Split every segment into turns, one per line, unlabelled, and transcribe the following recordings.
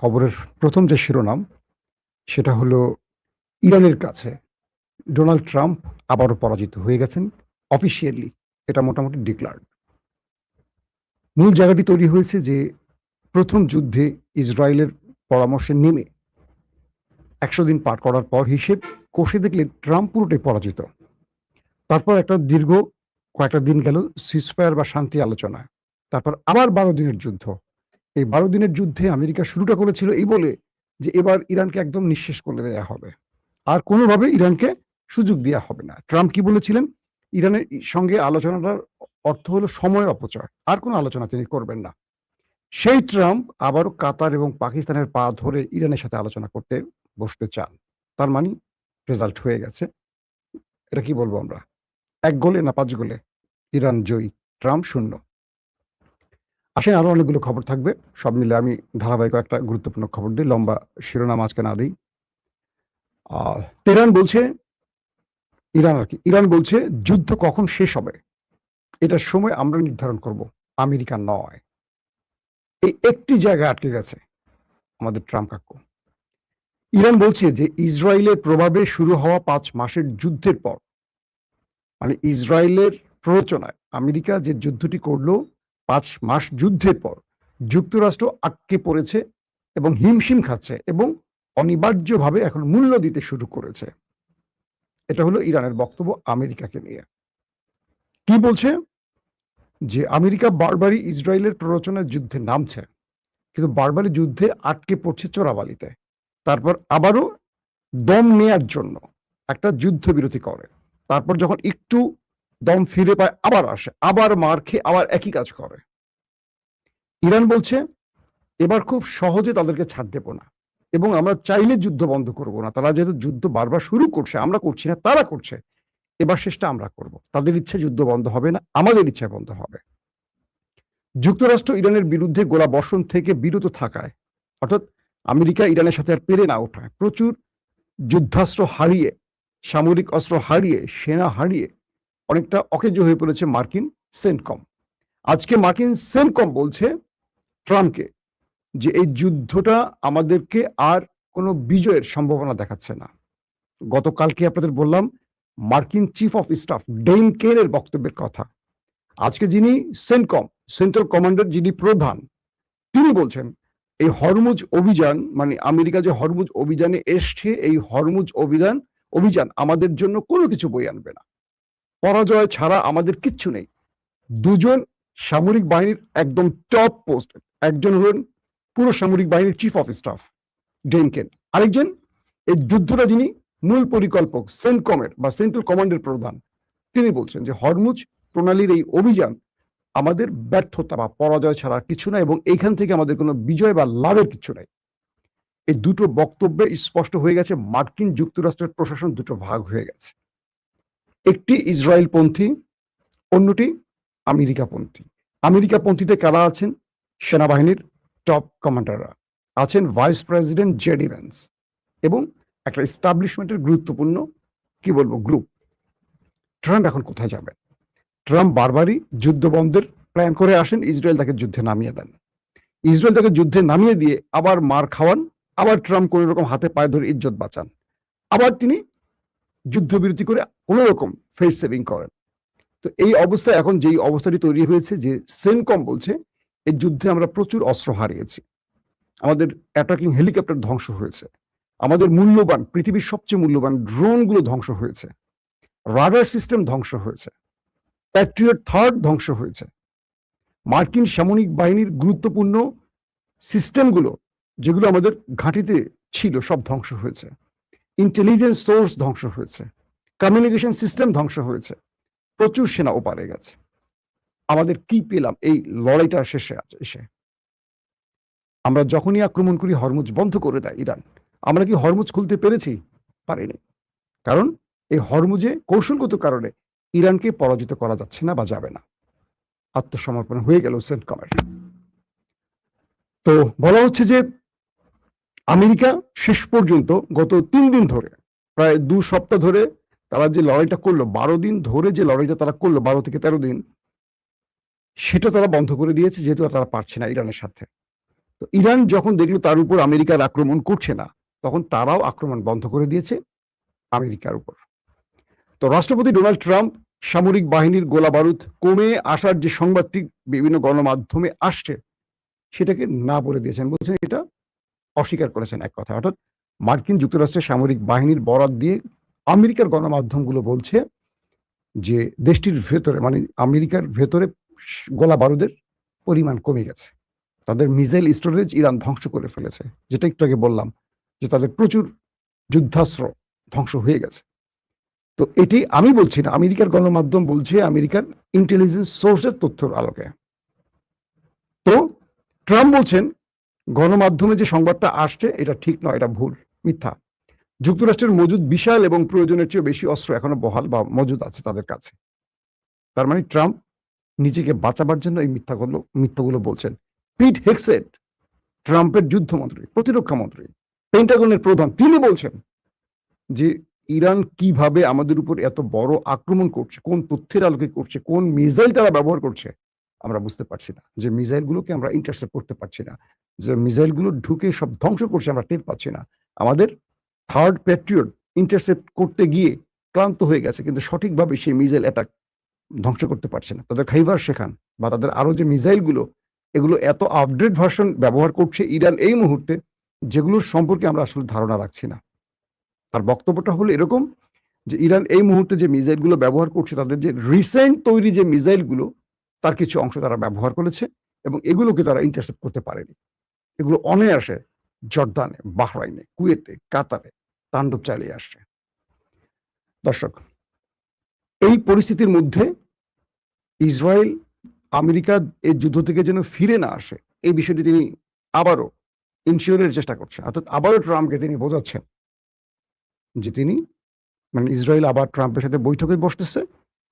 খবরের প্রথম যে শিরোনাম সেটা হলো ইরানের কাছে ডোনাল্ড ট্রাম্প আবারও পরাজিত হয়ে গেছেন অফিসিয়ালি। এটা মোটামুটি ডিক্লার্ড। মূল জায়গাটি তৈরি হয়েছে যে প্রথম যুদ্ধে ইসরায়েলের পরামর্শে নেমে ১০০ দিন পার করার পর হিসেব কষে দেখলে ট্রাম্প পুরোটাই পরাজিত। তারপর একটা দীর্ঘ কয়েকটা দিন গেল সিজফায়ার বা শান্তি আলোচনা। তারপর আবার ১২ দিনের যুদ্ধ। এই ১২ দিনের যুদ্ধে আমেরিকা শুরুটা করেছিল এই বলে যে এবার ইরানকে একদম নিঃশেষ করে দেয়া হবে। আর কোনোভাবে ইরানকে সুযোগ দেয়া হবে না। ট্রাম্প কি বলেছিলেন? ইরানের সঙ্গে আলোচনাটার অর্থ হলো সময় অপচয়। আর কোনো আলোচনা তিনি করবেন না। সেই ট্রাম্প আবারও কাতার এবং পাকিস্তানের পা ধরে ইরানের সাথে আলোচনা করতে বসতে চান। তার মানে রেজাল্ট হয়ে গেছে। এটা কি বলবো আমরা? ১ গোলে না ৫ গোলে? ইরান জয়ী, ট্রাম্প শূন্য। আসেন আরো অনেকগুলো খবর থাকবে। সব মিলে আমি ধারাবাহিক একটা গুরুত্বপূর্ণ খবর দিই। লম্বা শিরোনাম আজকে না দিই। তেহরান বলছে, ইরান বলছে যুদ্ধ কখন শেষ হবে এটার সময় আমরা নির্ধারণ করব, আমেরিকা নয়। এই একটি জায়গায় আটকে গেছে আমাদের ট্রাম্প কাকু। ইরান বলছে যে ইসরায়েলের প্রভাবে শুরু হওয়া ৫ মাসের যুদ্ধের পর, মানে ইসরায়েলের প্ররোচনায় আমেরিকা যে যুদ্ধটি করলো ৫ মাস যুদ্ধের পর যুক্তরাষ্ট্র আটকে পড়েছে এবং হিমশিম খাচ্ছে এবং অনিবার্যভাবে এখন মূল্য দিতে শুরু করেছে। এটা হলো ইরানের বক্তব্য আমেরিকাকে নিয়ে। কি বলছে? যে আমেরিকা বারবারই ইসরায়েলের প্ররোচনায় যুদ্ধে নামছে, কিন্তু বারবারই যুদ্ধে আটকে পড়ছে চোরাবালিতে। তারপর আবারও দম নেয়ার জন্য একটা যুদ্ধবিরতি করে। তারপর যখন একটু দম ফিরে পায় আবার আসে, আবার মার খেয়ে আবার একই কাজ করে। ইরান বলছে এবার খুব সহজে তাদেরকে ছাড় দেব না এবং আমরা চাইলে যুদ্ধ বন্ধ করব না। তারা যেহেতু যুদ্ধ বারবার শুরু করছে, আমরা করছি না, তারা করছে, এবার শেষটা আমরা করব। তাদের ইচ্ছে যুদ্ধ বন্ধ হবে না, আমাদের ইচ্ছায় বন্ধ হবে। যুক্তরাষ্ট্র ইরানের বিরুদ্ধে গোলা বর্ষণ থেকে বিরত থাকায়, অর্থাৎ আমেরিকা ইরানের সাথে আর পেরে না ওঠায়, প্রচুর যুদ্ধাস্ত্র হারিয়ে, সামরিক অস্ত্র হারিয়ে, সেনা হারিয়ে অনেকটা অকেজ হয়ে পড়েছে মার্কিন সেন্টকম। আজকে মার্কিন সেন্টকম বলছে ট্রাম্পকে যে এই যুদ্ধটা আমাদেরকে আর কোনো বিজয়ের সম্ভাবনা দেখাচ্ছে না। গতকালকে আপনাদের বললাম মার্কিন চিফ অফ স্টাফ ডেইন কেনের বক্তব্যের কথা। আজকে যিনি সেন্টকম, সেন্ট্রাল কমান্ডার যিনি প্রধান, তিনি বলছেন এই হরমুজ অভিযান, মানে আমেরিকা যে হরমুজ অভিযানে এসছে, এই হরমুজ অভিযান আমাদের জন্য কোনো কিছু বয়ে আনবে না। পরাজয় ছাড়া আমাদের কিচ্ছু নেই। দুজন সামরিক বাহিনীর একদম টপ পোস্ট, একজন হলেন পুরো সামরিক বাহিনীর চিফ অফ স্টাফ ডেনকেন, আরেকজন এই যুদ্ধটা যিনি মূল পরিকল্পক সেন্টকমের বা সেন্ট্রাল কমান্ডের প্রধান, তিনি বলছেন যে হরমুজ প্রণালীর এই অভিযান আমাদের ব্যর্থতা বা পরাজয় ছাড়া কিছু না এবং এইখান থেকে আমাদের কোনো বিজয় বা লাভের কিছু নাই। এই দুটো বক্তব্যে স্পষ্ট হয়ে গেছে মার্কিন যুক্তরাষ্ট্রের প্রশাসন দুটো ভাগ হয়ে গেছে। একটি ইসরায়েলপন্থী, অন্যটি আমেরিকাপন্থী। আমেরিকাপন্থীতে কারা আছেন? সেনাবাহিনীর টপ কমান্ডাররা আছেন, ভাইস প্রেসিডেন্ট জেডি ভ্যান্স এবং একটা এস্টাবলিশমেন্টের গুরুত্বপূর্ণ কি বলবো গ্রুপ। ট্রাম্প এখন কোথায় যাবেন? ট্রাম্প বারবারই যুদ্ধ বন্ধের প্ল্যান করে আসেন, ইসরায়েল তাকে যুদ্ধে নামিয়ে দেন। ইসরায়েল তাকে যুদ্ধে নামিয়ে দিয়ে আবার মার খাওয়ান, আবার ট্রাম্প কোনো রকম হাতে পায়ে ধরে ইজ্জত বাঁচান, আবার তিনি যুদ্ধবিরতি করে কোনো রকম ফেস সেভিং করেন। তো এই অবস্থায় এখন যেই অবস্থাটি তৈরি হয়েছে যে সেনকম বলছে এই যুদ্ধে আমরা প্রচুর অস্ত্র হারিয়েছি, আমাদের অ্যাটাকিং হেলিকপ্টার ধ্বংস হয়েছে, আমাদের মূল্যবান, পৃথিবীর সবচেয়ে মূল্যবান ড্রোনগুলো ধ্বংস হয়েছে, রাডার সিস্টেম ধ্বংস হয়েছে, প্যাট্রিয়ট থার্ড ধ্বংস হয়েছে, মার্কিন সামরিক বাহিনীর গুরুত্বপূর্ণ সিস্টেমগুলো যেগুলো আমাদের ঘাঁটিতে ছিল সব ধ্বংস হয়েছে, ইন্টেলিজেন্স সোর্স ধ্বংস হয়েছে, কমিউনিকেশন সিস্টেম ধ্বংস হয়েছে, প্রচুর সেনা ওপারে গেছে। আমাদের কি পেলাম এই লড়াইটা শেষে আছে এসে? আমরা যখনই আক্রমণ করি হরমুজ বন্ধ করে দেয় ইরান। আমরা কি হরমুজ খুলতে পেরেছি? পারিনি। কারণ এই হরমুজে কৌশলগত কারণে ইরানকে পরাজিত করা যাচ্ছে না বা যাবে না। আত্মসমর্পণ হয়ে গেল সেন্টকমের। তো বলা হচ্ছে যে আমেরিকা শেষ পর্যন্ত গত 3 দিন ধরে, প্রায় 2 সপ্তাহ ধরে তারা যে লড়াইটা করলো, 12 দিন ধরে যে লড়াইটা তারা করলো, 12 থেকে 13 দিন, সেটা তারা বন্ধ করে দিয়েছে যেহেতু তারা পারছে না ইরানের সাথে। তো ইরান যখন দেখলো তার উপর আমেরিকার আক্রমণ করছে না, তখন তারাও আক্রমণ বন্ধ করে দিয়েছে আমেরিকার উপর। তো রাষ্ট্রপতি ডোনাল্ড ট্রাম্প সামরিক বাহিনীর গোলা বারুদ কমে আসার যে সংবাদটি বিভিন্ন গণমাধ্যমে আসছে, সেটাকে না বলে দিয়েছেন, বলছেন এটা অস্বীকার করেছেন এক কথা। অর্থাৎ মার্কিন যুক্তরাষ্ট্রের সামরিক বাহিনীর বরাত দিয়ে আমেরিকার গণমাধ্যমগুলো বলছে যে দেশটির ভেতরে, মানে আমেরিকার ভেতরে গোলা বারুদের পরিমাণ কমে গেছে। তাদের মিসাইল স্টোরেজ ইরান ধ্বংস করে ফেলেছে, যেটা একটু আগে বললাম যে তাদের প্রচুর যুদ্ধাস্ত্র ধ্বংস হয়ে গেছে। তো এটি আমি বলছি না, আমেরিকার গণমাধ্যম বলছে, আমেরিকার ইন্টেলিজেন্স সোর্সের তথ্যের আলোকে। তো ট্রাম্প বলছেন গণমাধ্যমে যে সংবাদটা আসছে এটা ঠিক নয়, এটা ভুল, মিথ্যা। যুক্তরাষ্ট্রের মজুদ বিশাল এবং প্রয়োজনের চেয়ে বেশি অস্ত্র এখনো বহাল বা মজুদ আছে তাদের কাছে। তার মানে ট্রাম্প নিজেকে বাঁচাবার জন্য এই মিথ্যাগুলো বলছেন। পিট হেগসেট, ট্রাম্পের যুদ্ধমন্ত্রী, প্রতিরক্ষা মন্ত্রী, পেন্টাগনের প্রধান, তিনি বলছেন যে ইরান কিভাবে আমাদের উপর এত বড় আক্রমণ করছে, কোন তথ্যের আলোকে করছে, কোন মিসাইল তারা ব্যবহার করছে, আমরা বুঝতে পারছি না। যে মিসাইলগুলোকে আমরা ইন্টারসেপ্ট করতে পারছি না, যে মিসাইলগুলো ঢুকে সব ধ্বংস করছে, আমরা টের পাচ্ছি না। আমাদের থার্ড প্যাট্রিয়ট ইন্টারসেপ্ট করতে গিয়ে ক্লান্ত হয়ে গেছে, কিন্তু সঠিকভাবে সেই মিসাইল অ্যাটাক ধ্বংস করতে পারছে না। তাদের খাইবার শেখান বা তাদের আরো যে মিসাইলগুলো, এগুলো এত আপডেট ভার্সন ব্যবহার করছে ইরান এই মুহূর্তে, যেগুলোর সম্পর্কে আমরা আসলে ধারণা রাখছি না। তার বক্তব্যটা হলো এরকম যে ইরান এই মুহূর্তে যে মিসাইলগুলো ব্যবহার করছে, তাদের যে রিসেন্ট তৈরি যে মিসাইলগুলো, তার কিছু অংশ তারা ব্যবহার করেছে এবং এগুলোকে তারা ইন্টারসেপ্ট করতে পারেনি। এগুলো অনায়াসে জর্দানে, বাহরাইনে, কুয়েতে, কাতারে তাণ্ডব চালিয়ে আসছে। দর্শক, এই পরিস্থিতির মধ্যে ইসরায়েল আমেরিকা এই যুদ্ধ থেকে যেন ফিরে না আসে, এই বিষয়টি তিনি আবারও ইনশিওরের চেষ্টা করছেন। অর্থাৎ আবারও ট্রাম্পকে তিনি বোঝাচ্ছেন যে তিনি, মানে ইসরায়েল আবার ট্রাম্পের সাথে বৈঠকে বসতেছে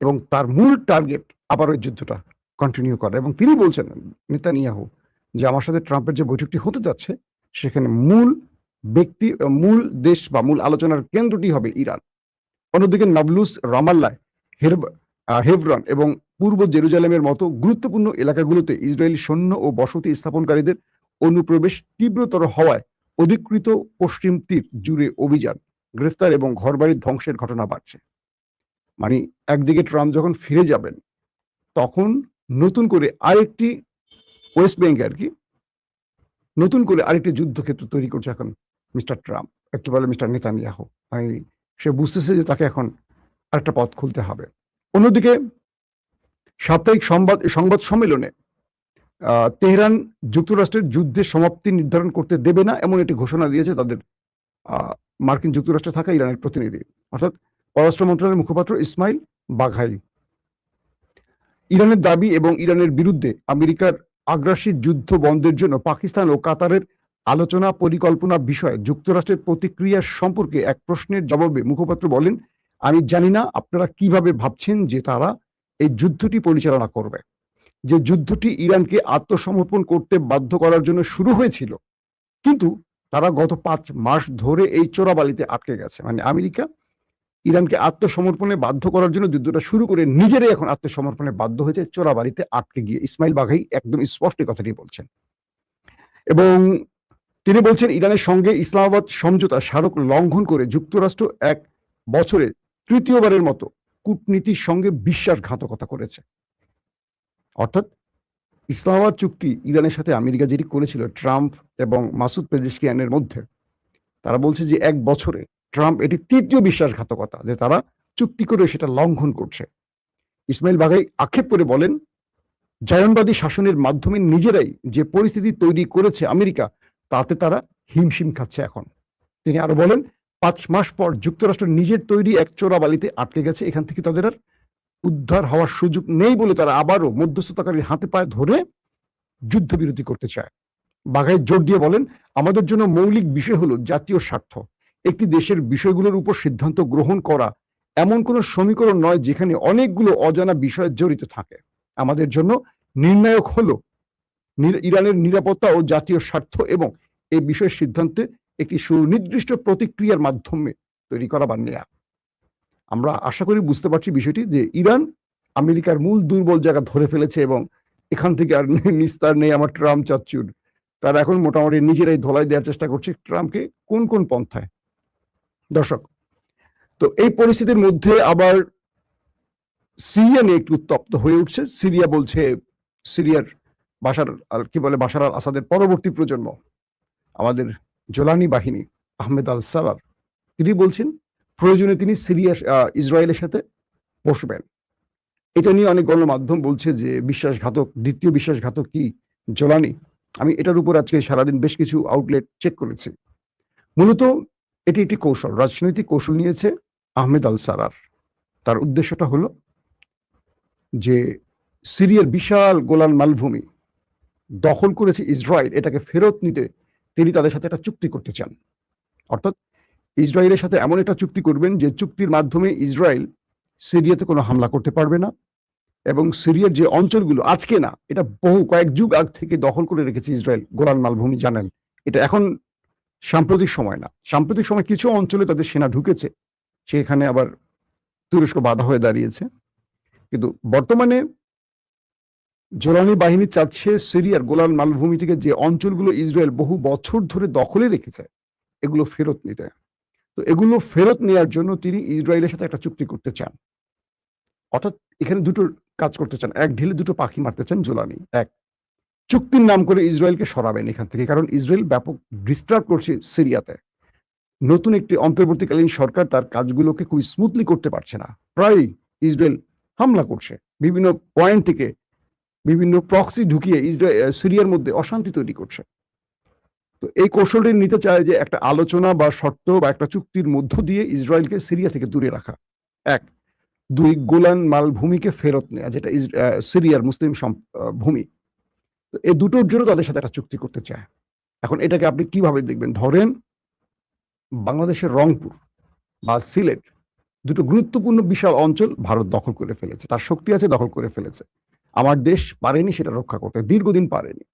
এবং তার মূল টার্গেট আবার ওই যুদ্ধটা কন্টিনিউ করা। এবং তিনি বলছেন, নেতানিয়াহু, যে আমার সাথে ট্রাম্পের যে বৈঠকটি হতে যাচ্ছে সেখানে মূল দেশ বা মূল আলোচনার কেন্দ্রটি হবে ইরান। অন্যদিকে নাবলুস, রামাল্লায়, হেভরন এবং পূর্ব জেরুজালেমের মতো গুরুত্বপূর্ণ এলাকাগুলোতে ইসরায়েলি সৈন্য ও বসতি স্থাপনকারীদের অনুপ্রবেশ তীব্রতর হওয়ায় অধিকৃত পশ্চিম তীর জুড়ে অভিযান, গ্রেফতার এবং ঘরবাড়ির ধ্বংসের ঘটনা বাড়ছে। মানে একদিকে ট্রাম্প যখন ফিরে যাবেন, তখন নতুন করে আরেকটি ওয়েস্ট ব্যাংকে আর কি নতুন করে আরেকটি যুদ্ধক্ষেত্র তৈরি করছে এখন মিস্টার ট্রাম্প, কি বলে মিস্টার নেতানিয়াহু। মানে সে বুঝতেছে যে তাকে এখন আরেকটা পথ খুলতে হবে। অন্যদিকে সাপ্তাহিক সংবাদ সম্মেলনে তেহরান যুক্তরাষ্ট্রের যুদ্ধের সমাপ্তি নির্ধারণ করতে দেবে না, এমন একটি ঘোষণা দিয়েছে তাদের মার্কিন যুক্তরাষ্ট্রে থাকা ইরানের প্রতিনিধি, অর্থাৎ পররাষ্ট্র মন্ত্রণালয়ের মুখপাত্র ইসমাইল বাঘাই। ইরানের দাবি এবং ইরানের বিরুদ্ধে আমেরিকার আগ্রাসী যুদ্ধ বন্ধের জন্য পাকিস্তান ও কাতারের আলোচনা পরিকল্পনা বিষয়ে যুক্তরাষ্ট্রের প্রতিক্রিয়া সম্পর্কে এক প্রশ্নের জবাবে মুখপাত্র বলেন, আমি জানি না আপনারা কিভাবে ভাবছেন যে তারা এই যুদ্ধটি পরিচালনা করবে। যে যুদ্ধটি ইরানকে আত্মসমর্পণ করতে বাধ্য করার জন্য শুরু হয়েছিল, কিন্তু তারা গত 5 মাস ধরে এই চোরাবালিতে আটকে গেছে। মানে আমেরিকা ইরানকে আত্মসমর্পণে বাধ্য করার জন্য যুদ্ধটা শুরু করে নিজেরাই এখন আত্মসমর্পণে বাধ্য হয়েছে, চোরাবালিতে আটকে গিয়ে। ইসমাইল বাঘাই একদম স্পষ্ট কথাটি বলছেন। এবং তিনি বলছেন, ইরানের সঙ্গে ইসলামাবাদ সমঝোতা স্মারক লঙ্ঘন করে যুক্তরাষ্ট্র 1 বছরে তৃতীয়বারের মতো কূটনীতির সঙ্গে বিশ্বাসঘাতকতা করেছে। অর্থাৎ ইসলামাবাদ চুক্তি ইরানের সাথে আমেরিকা যেটি করেছিল ট্রাম্প এবং মাসুদ পেজেশকিয়ানের মধ্যে, তারা বলছে যে 1 বছরে ট্রাম্প এটি তৃতীয় বিশ্বাসঘাতকতা, যে তারা চুক্তি করে সেটা লঙ্ঘন করছে। ইসমাইল বাঘাই আক্ষেপ করে বলেন, জায়নবাদী শাসনের মাধ্যমে নিজেরাই যে পরিস্থিতি তৈরি করেছে আমেরিকা, তাতে তারা হিমশিম খাচ্ছে এখন। তিনি আরো বলেন, 5 মাস পর যুক্তরাষ্ট্র নিজের তৈরি এক চোরাবালিতে আটকে গেছে, এখান থেকে তাদের আর উদ্ধার হওয়ার সুযোগ নেই বলে তারা আবারও মধ্যস্থতাকারীর হাতে পায়ে ধরে যুদ্ধবিরতি করতে চায়। বাঘাই জোর দিয়ে বলেন, আমাদের জন্য মৌলিক বিষয় হলো জাতীয় স্বার্থ। একটি দেশের বিষয়গুলোর উপর সিদ্ধান্ত গ্রহণ করা এমন কোনো সমীকরণ নয় যেখানে অনেকগুলো অজানা বিষয় জড়িত থাকে। আমাদের জন্য নির্ণায়ক হলো ইরানের নিরাপত্তা ও জাতীয় স্বার্থ, এবং এই বিষয়ের সিদ্ধান্তে একটি সুনির্দিষ্ট প্রতিক্রিয়ার মাধ্যমে তৈরি করা বা নেয়া। আমরা আশা করি বুঝতে পারছি বিষয়টি, যে ইরান আমেরিকার মূল দুর্বল জায়গা ধরে ফেলেছে এবং এখান থেকে আর নিস্তার নেই আমার ট্রাম্প চাচ্চুর। তারা এখন মোটামুটি নিজেরাই ধোলাই দেওয়ার চেষ্টা করছে ট্রাম্পকে কোন কোন পন্থায়। দর্শক, তো এই পরিস্থিতির মধ্যে আবার সিরিয়া নিয়ে একটু উত্তপ্ত হয়ে উঠছে। সিরিয়া বলছে, সিরিয়ার বাশার আল আসাদের পরবর্তী প্রজন্ম, আমাদের জোলানি বাহিনী আহমেদ আল সারার, তিনি বলছেন প্রয়োজনে তিনি ইসরায়েলের সাথে বসবেন। এটা নিয়ে অনেক গণমাধ্যম বলছে যে দ্বিতীয় বিশ্বাসঘাতক কি জোলানি। আমি এটার উপর আজকে সারাদিন বেশ কিছু আউটলেট চেক করেছি। মূলত এটি একটি কৌশল, রাজনৈতিক কৌশল নিয়েছে আহমেদ আল সারার। তার উদ্দেশ্যটা হলো যে সিরিয়ার বিশাল গোলান মালভূমি দখল করেছে ইসরায়েল, এটাকে ফেরত নিতে তিনি তাদের সাথে একটা চুক্তি করতে চান। অর্থাৎ ইসরায়েলের সাথে এমন একটা চুক্তি করবেন যে চুক্তির মাধ্যমে ইসরায়েল সিরিয়াতে কোনো হামলা করতে পারবে না, এবং সিরিয়ার যে অঞ্চলগুলো আজকে না, এটা বহু কয়েক যুগ আগ থেকে দখল করে রেখেছে ইসরায়েল, গোলান মালভূমি জানেন, এটা এখন সাম্প্রতিক সময় না। সাম্প্রতিক সময় কিছু অঞ্চলে তাদের সেনা ঢুকেছে, সেখানে আবার তুরস্ক বাধা হয়ে দাঁড়িয়েছে। কিন্তু বর্তমানে জোলানি বাহিনী চাচ্ছে সিরিয়ার গোলান মালভূমি থেকে যে অঞ্চলগুলো ইসরায়েল বহু বছর ধরে দখলে রেখেছে এগুলো ফেরত নিতে। তো এগুলো ফেরত নেওয়ার জন্য তিনি ইসরায়েলের সাথে একটা চুক্তি করতে চান। অর্থাৎ এখানে দুটো কাজ করতে চান, এক ঢিলে দুটো পাখি মারতে চান জোলানি। এক, চুক্তির নাম করে ইসরায়েলকে সরাবেন এখান থেকে, কারণ ইসরায়েল ব্যাপক ডিস্টার্ব করছে সিরিয়াতে। নতুন একটি অন্তর্বর্তীকালীন সরকার তার কাজগুলোকে খুব স্মুথলি করতে পারছে না, প্রায় ইসরায়েল হামলা করছে বিভিন্ন পয়েন্ট থেকে, বিভিন্ন প্রক্সি ঢুকিয়ে সিরিয়ার মধ্যে অশান্তি তৈরি করছে। তো এই কৌশলটি নিতে চায় যে একটা আলোচনা বা শর্ত বা একটা চুক্তির মধ্য দিয়ে ইসরায়েলকে সিরিয়া থেকে দূরে রাখা। এক, দুই, গোলান মালভূমিকে ফেরত নেওয়া, যেটা সিরিয়ার মুসলিম ভূমি। তো এই দুটোর জন্য তাদের সাথে একটা চুক্তি করতে চায়। এখন এটাকে আপনি কিভাবে দেখবেন? ধরেন বাংলাদেশের রংপুর বা সিলেট, দুটো গুরুত্বপূর্ণ বিশাল অঞ্চল ভারত দখল করে ফেলেছে, তার শক্তি আছে, দখল করে ফেলেছে। আমার দেশ পারেনি সেটা রক্ষা করতে, দীর্ঘদিন পারেনি।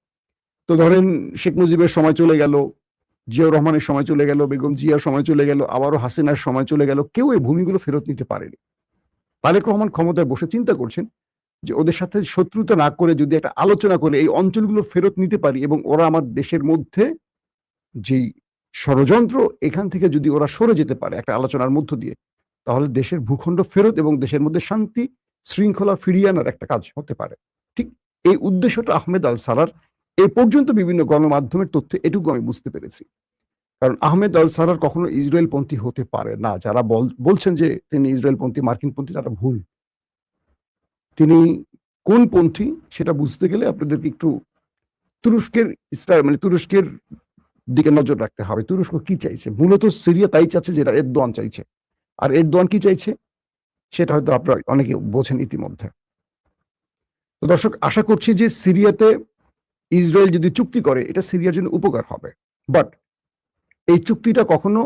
তো ধরেন শেখ মুজিবের সময় চলে গেল, জিয়াউর রহমানের সময় চলে গেল, বেগম জিয়ার সময় চলে গেল, আবারও হাসিনার সময় চলে গেল, কেউ এই ভূমিগুলো ফেরত নিতে পারেনি। তারেক রহমান ক্ষমতায় বসে চিন্তা করছেন যে ওদের সাথে শত্রুতা না করে যদি একটা আলোচনা করে এই অঞ্চলগুলো ফেরত নিতে পারি, এবং ওরা আমার দেশের মধ্যে যেই ষড়যন্ত্র, এখান থেকে যদি ওরা সরে যেতে পারে একটা আলোচনার মধ্য দিয়ে, তাহলে দেশের ভূখণ্ড ফেরত এবং দেশের মধ্যে শান্তি শৃঙ্খলা ফিরিয়ে আনার একটা কাজ হতে পারে। ঠিক এই উদ্দেশ্যটা আহমেদ আল সারার। এ পর্যন্ত বিভিন্ন গণমাধ্যমের তথ্য এটুকু আমি বুঝতে পেরেছি। কারণ আহমেদ আল সারার কখনো ইসরায়েল পন্থী হতে পারে না। যারা বলছেন যে তিনি ইসরায়েল পন্থী, মার্কিন পন্থী, তারা ভুল। তিনি কোন পন্থী সেটা বুঝতে গেলে আপনাদেরকে একটু তুরস্কের দিকে নজর রাখতে হবে। তুরস্ক কি চাইছে? মূলত সিরিয়া তাই চাচ্ছে যেটা এরদোয়ান চাইছে। আর এরদোয়ান কি চাইছে সেটা হয়তো আপনারা অনেকে বোঝেন ইতিমধ্যে। তো দর্শক, আশা করছি যে সিরিয়াতে ইসরায়েল যদি চুক্তি করে এটা সিরিয়ার জন্য উপকার হবে। বাট এই চুক্তিটা কখনো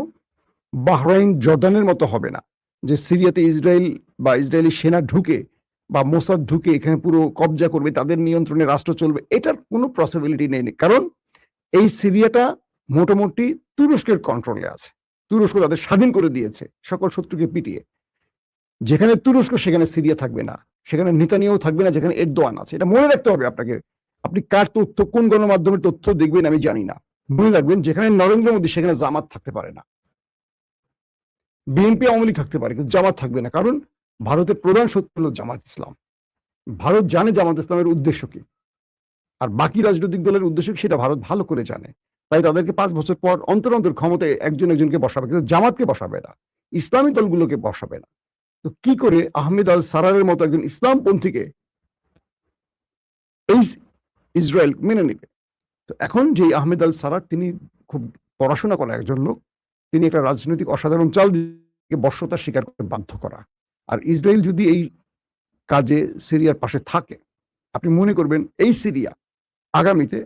বাহরাইন জর্দানের মতো হবে না, যে সিরিয়াতে ইসরায়েল বা ইসরায়েলি সেনা ঢুকে বা মোসাদ ঢুকে এখানে পুরো কবজা করবে, তাদের নিয়ন্ত্রণে রাষ্ট্র চলবে। এটার কোনো পসিবিলিটি নেই, কারণ এই সিরিয়াটা মোটামুটি তুরস্কের কন্ট্রোলে আছে। তুরস্ক তাদের স্বাধীন করে দিয়েছে সকল শত্রুকে পিটিয়ে। যেখানে তুরস্ক সেখানে সিরিয়া থাকবে না, সেখানে নেতানিয়াহু থাকবে না, যেখানে এরদোয়ান আছে। এটা মনে রাখতে হবে আপনাকে। আপনি কার তথ্য, কোন গণমাধ্যমের তথ্য দেখবেন আমি জানি না, মনে রাখবেন যেখানে নরেন্দ্র মোদী সেখানে জামাত থাকতে পারে না। বিএনপি আওয়ামী লীগ থাকতে পারে, কিন্তু জামাত থাকবে না, কারণ ভারতের প্রধান শত্রু হল জামাত ইসলাম। ভারত জানে জামাত ইসলামের উদ্দেশ্য কি, আর বাকি রাজনৈতিক দলের উদ্দেশ্য কি সেটা ভারত ভালো করে জানে। তাই তাদেরকে 5 বছর পর অন্তর অন্তর ক্ষমতায় একজনকে বসাবে, কিন্তু জামাতকে বসাবে না, ইসলামী দলগুলোকে বসাবে না। তো কি করে আহমেদ আল সারারের মতো একজন ইসলামপন্থীকে এই ইসরায়েল মেনে নেবে? তো এখন যে আহমেদ আল সারার, তিনি খুব পড়াশোনা করা একজন লোক, তিনি একটা রাজনৈতিক অসাধারণ চাল দিয়ে বর্ষতা স্বীকার করতে বাধ্য করা। আর ইসরায়েল যদি এই কাজে সিরিয়ার পাশে থাকে, আপনি মনে করবেন এই সিরিয়া আগামীতে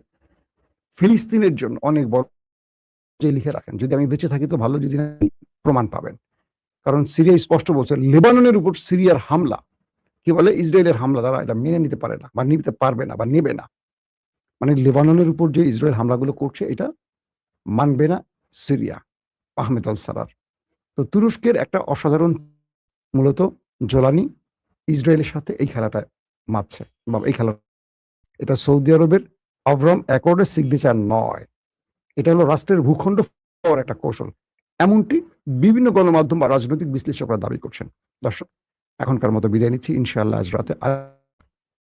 ফিলিস্তিনের জন্য অনেক বড় যে লিখে রাখেন, যদি আমি বেঁচে থাকি তো ভালো, যদি না প্রমাণ পাবেন। কারণ সিরিয়া স্পষ্ট বলছে লেবাননের উপর সিরিয়ার হামলা, কি বলে, ইসরায়েলের হামলা তারা এটা মেনে নিতে পারে না বা নিতে পারবে না বা নেবে না। মানে লেবাননের উপর যে ইসরায়েল হামলাগুলো করছে এটা মানবে না সিরিয়া, আহমেদ আল সারার। তো তুরস্কের একটা অসাধারণ, মূলত জোলানি ইসরায়েলের সাথে এই খেলাটা মারছে বা এই খেলা, এটা সৌদি আরবের আব্রাহাম অ্যাকর্ডের সিগনেচার নয়, এটা হলো রাষ্ট্রের ভূখণ্ড পাওয়ার একটা কৌশল। এমনটি বিভিন্ন গণমাধ্যম বা রাজনৈতিক বিশ্লেষকরা দাবি করছেন। দর্শক, এখনকার মতো বিদায় নিচ্ছি, ইনশাআল্লাহ আজ রাতে